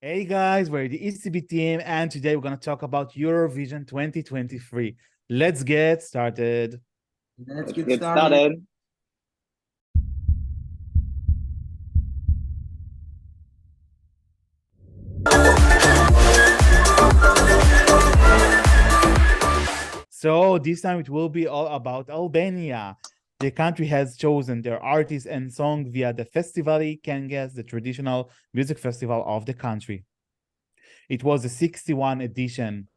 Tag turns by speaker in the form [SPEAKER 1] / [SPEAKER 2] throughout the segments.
[SPEAKER 1] Hey guys, we're the Escbeat team, and today we're going to talk about Eurovision 2023. Let's get started.
[SPEAKER 2] Let's get started.
[SPEAKER 1] So this time it will be all about Albania. The country has chosen their artist and song via the Festivali, Këngës, the traditional music festival of the country. It was the 61 edition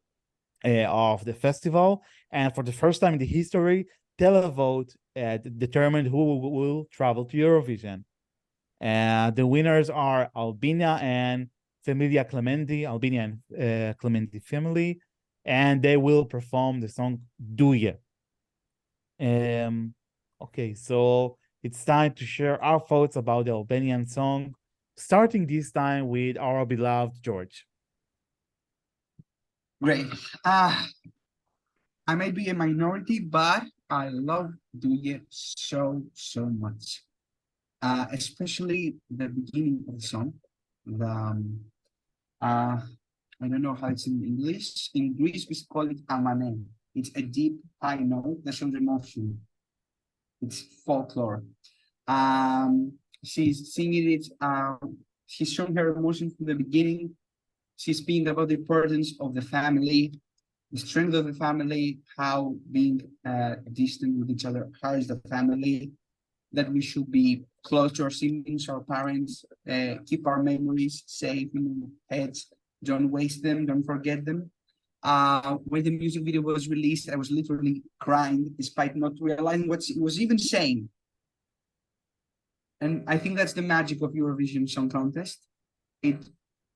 [SPEAKER 1] of the festival, and for the first time in the history, televote determined who will travel to Eurovision. The winners are Albina and Familja Kelmendi, Albania and Kelmendi family, and they will perform the song Duje. Okay, so it's time to share our thoughts about the Albanian song, starting this time with our beloved George.
[SPEAKER 2] Great. I may be a minority, but I love Duje so much. Especially the beginning of the song. I don't know how it's in English. In Greece, we call it amane. It's a deep high note that shows emotion. It's folklore. She's singing it. She's showing her emotion from the beginning. She's speaking about the importance of the family, the strength of the family, how being distant with each other hurts the family, that we should be close to our siblings, our parents, keep our memories safe in our heads, don't waste them, don't forget them. When the music video was released, I was literally crying despite not realizing what it was even saying. And I think that's the magic of Eurovision Song Contest. It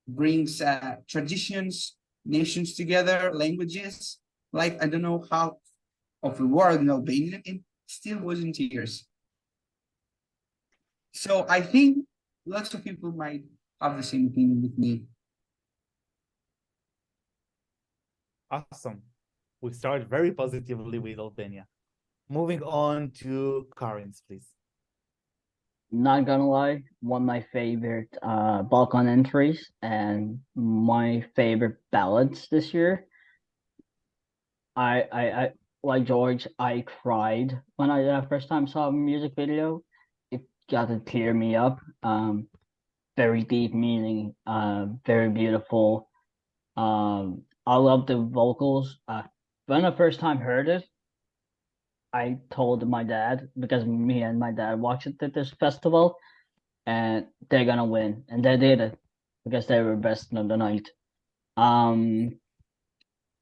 [SPEAKER 2] brings traditions, nations together, languages. Like, I don't know how of the world in Albania, it still was in tears. So I think lots of people might have the same opinion with me.
[SPEAKER 1] Awesome. We started very positively with Albania. Moving on to Karin's, please.
[SPEAKER 3] Not gonna lie, one of my favorite Balkan entries and my favorite ballads this year. I like George, I cried when I first time saw a music video. It got to tear me up. Very deep meaning, very beautiful. I love the vocals. When I first time heard it, I told my dad, because me and my dad watched it at this festival, and they're gonna win, and they did it because they were best of the night.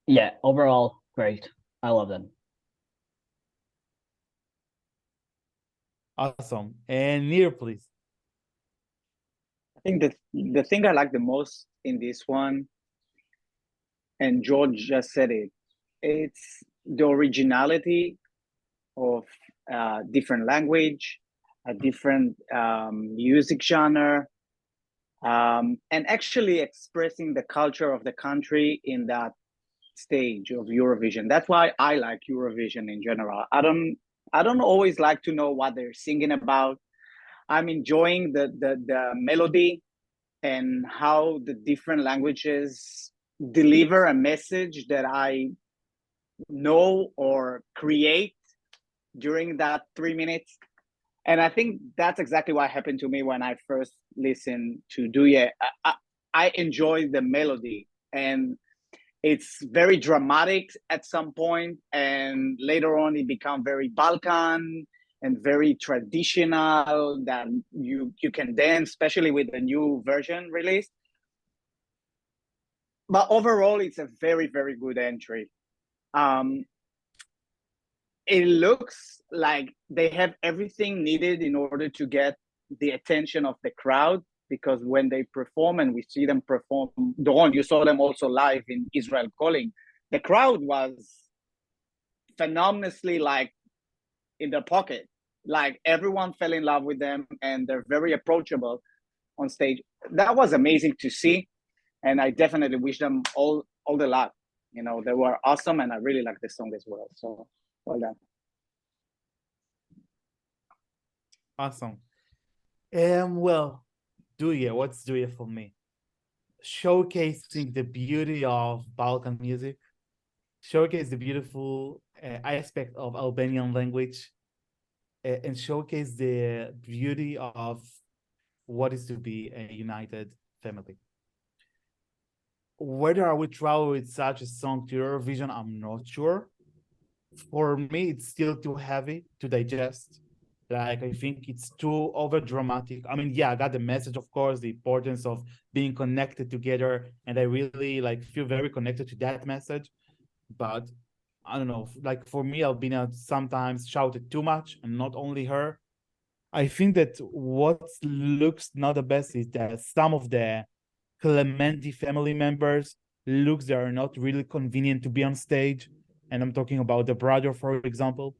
[SPEAKER 3] Yeah, overall great. I love them.
[SPEAKER 1] Awesome. And Nir, please.
[SPEAKER 4] I think the thing I like the most in this one, and George just said it, it's the originality of different language, a different music genre, and actually expressing the culture of the country in that stage of Eurovision. That's why I like Eurovision in general. I don't always like to know what they're singing about. I'm enjoying the melody and how the different languages deliver a message that I know or create during that 3 minutes. And I think that's exactly what happened to me when I first listened to Duje. I enjoy the melody, and it's very dramatic at some point, and later on it become very Balkan and very traditional that you can dance, especially with the new version released. But overall, it's a very good entry. It looks like they have everything needed in order to get the attention of the crowd, because when they perform, and we see them perform, Dawn, you saw them also live in Israel Calling, the crowd was phenomenally like in their pocket. Like everyone fell in love with them, and they're very approachable on stage. That was amazing to see, and I definitely wish them all the luck. You know, they were awesome, and I really like the song as well. So well done.
[SPEAKER 1] Awesome. Well, Duje, what's Duje for me? showcasing the beauty of Balkan music, showcase the beautiful aspect of Albanian language, and showcase the beauty of what is to be a united family. Whether I would travel with such a song to Eurovision, I'm not sure. For me, it's still too heavy to digest. Like, I think it's too over dramatic. I mean, yeah, I got the message, of course, the importance of being connected together, and I really like feel very connected to that message. But I don't know, like for me, Albina sometimes shouted too much, and not only her. I think that what looks not the best is that some of the Kelmendi family members looks they are not really convenient to be on stage. And I'm talking about the brother, for example.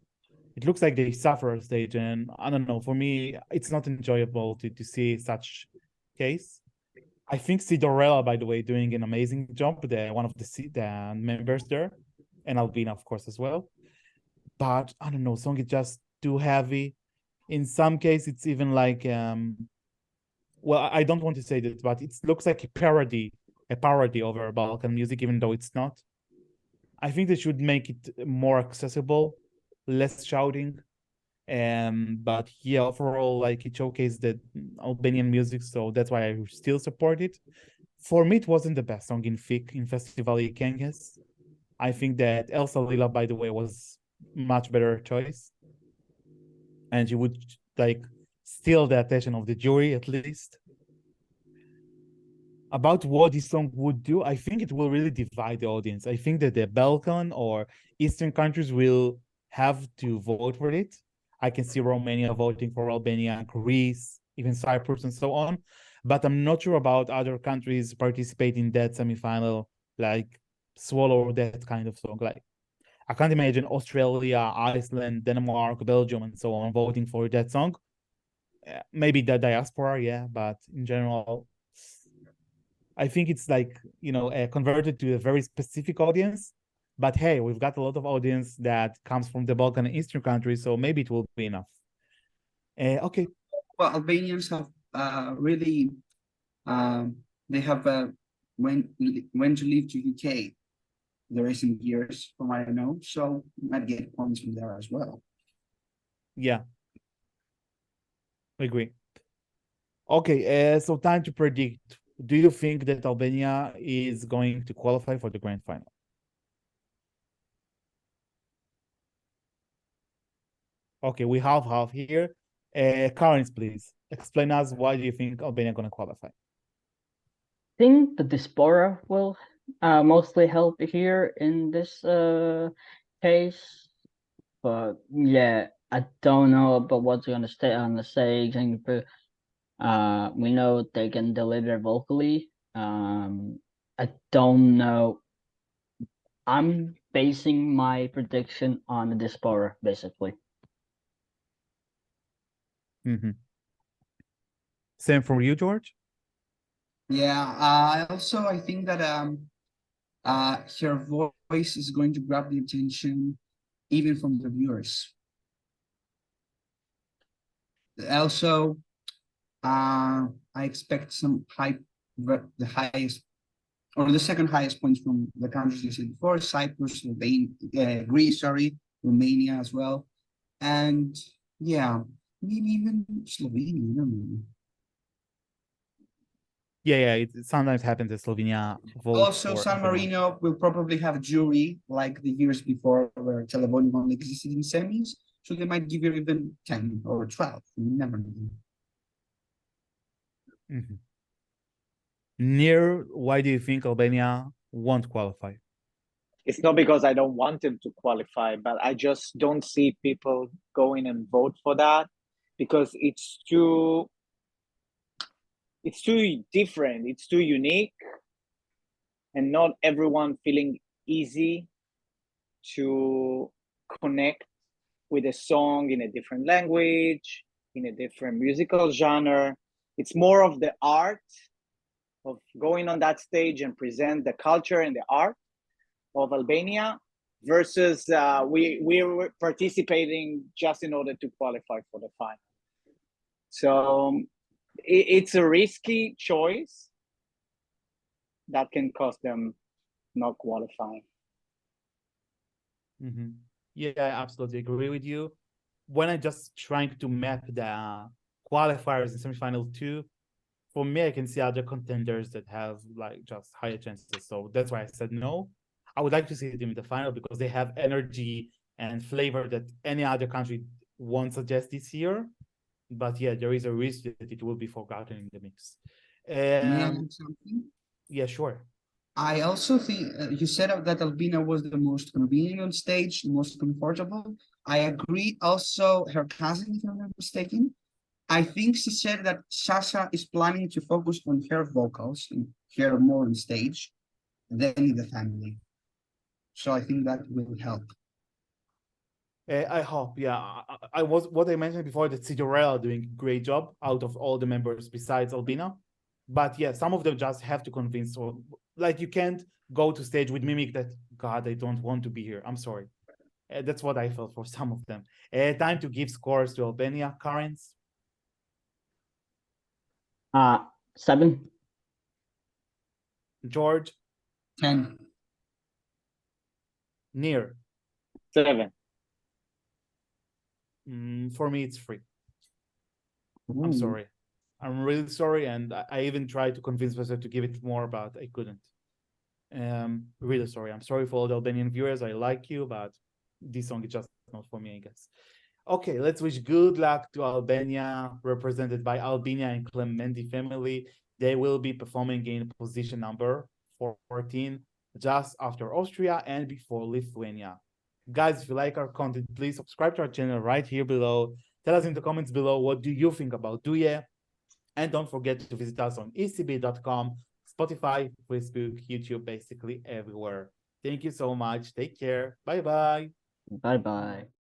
[SPEAKER 1] It looks like they suffer on stage, and I don't know. For me, it's not enjoyable to see such case. I think Sidorella, by the way, doing an amazing job. The one of the members there, and Albina, of course, as well. But I don't know, song is just too heavy. In some case, it's even like well, I don't want to say that, but it looks like a parody over Balkan music, even though it's not. I think they should make it more accessible, less shouting. But yeah, overall, like it showcased the Albanian music, so that's why I still support it. For me, it wasn't the best song in FIC in Festivali Këngës. I think that Elsa Lila, by the way, was much better choice, and she would like steal the attention of the jury at least. About what this song would do, I think it will really divide the audience. I think that the Balkan or Eastern countries will have to vote for it. I can see Romania voting for Albania, Greece, even Cyprus, and so on. But I'm not sure about other countries participating in that semifinal, like swallow that kind of song. Like I can't imagine Australia, Iceland, Denmark, Belgium, and so on voting for that song. Maybe the diaspora, yeah, but in general, I think it's like, converted to a very specific audience. But hey, we've got a lot of audience that comes from the Balkan and Eastern countries, so maybe it will be enough. Okay.
[SPEAKER 2] Well, Albanians have really they have went to live to UK the recent years, from what I know, so you might get points from there as well.
[SPEAKER 1] Yeah. I agree. Okay, so time to predict. Do you think that Albania is going to qualify for the grand final? Okay, we have here. Karens, please explain us why do you think Albania going to qualify?
[SPEAKER 3] I think the diaspora will mostly help here in this case, but yeah, I don't know about what's gonna stay on the stage, and we know they can deliver vocally. I don't know. I'm basing my prediction on the diaspora, basically.
[SPEAKER 1] Same for you, George?
[SPEAKER 2] Yeah, I think that her voice is going to grab the attention even from the viewers. Also, I expect some the highest or the second highest points from the countries you said before: Cyprus, Greece, sorry, Romania as well, and yeah, maybe even Slovenia. I don't know.
[SPEAKER 1] Yeah, it sometimes happens that Slovenia votes
[SPEAKER 2] Also,
[SPEAKER 1] for
[SPEAKER 2] San
[SPEAKER 1] Albania.
[SPEAKER 2] Marino will probably have a jury like the years before, where Televoting only existed in semis, so they might give you even 10 or 12. You never know.
[SPEAKER 1] Near, why do you think Albania won't qualify?
[SPEAKER 4] It's not because I don't want them to qualify, but I just don't see people going and vote for that because it's too different, it's too unique, and not everyone feeling easy to connect with a song in a different language, in a different musical genre. It's more of the art of going on that stage and present the culture and the art of Albania versus we were participating just in order to qualify for the final. So it's a risky choice, that can cost them not qualifying.
[SPEAKER 1] Yeah, I absolutely agree with you. When I just trying to map the qualifiers in semifinal two, for me, I can see other contenders that have like just higher chances. So that's why I said no. I would like to see them in the final because they have energy and flavor that any other country won't suggest this year. But yeah, there is a risk that it will be forgotten in the mix.
[SPEAKER 2] May I add something?
[SPEAKER 1] Yeah, sure.
[SPEAKER 2] I also think you said that Albina was the most convenient on stage, the most comfortable. I agree. Also, her cousin, if I'm not mistaken, I think she said that Sasha is planning to focus on her vocals and her more on stage than in the family. So I think that will help.
[SPEAKER 1] I hope, yeah. I was what I mentioned before that Cinderella doing a great job out of all the members besides Albina. But yeah, some of them just have to convince, or like you can't go to stage with mimic that God, I don't want to be here. I'm sorry. That's what I felt for some of them. Time to give scores to Albania. Currents.
[SPEAKER 3] 7.
[SPEAKER 1] George.
[SPEAKER 2] 10.
[SPEAKER 1] Near.
[SPEAKER 4] 7.
[SPEAKER 1] For me, it's 3.
[SPEAKER 2] Ooh.
[SPEAKER 1] I'm sorry. I'm really sorry, and I even tried to convince myself to give it more, but I couldn't. Really sorry. I'm sorry for all the Albanian viewers. I like you, but this song is just not for me, I guess. Okay, let's wish good luck to Albania, represented by Albina and Kelmendi family. They will be performing in position number 14, just after Austria and before Lithuania. Guys, if you like our content, please subscribe to our channel right here below. Tell us in the comments below, what do you think about Duje? And don't forget to visit us on escbeat.com, Spotify, Facebook, YouTube, basically everywhere. Thank you so much. Take care. Bye-bye.
[SPEAKER 3] Bye-bye.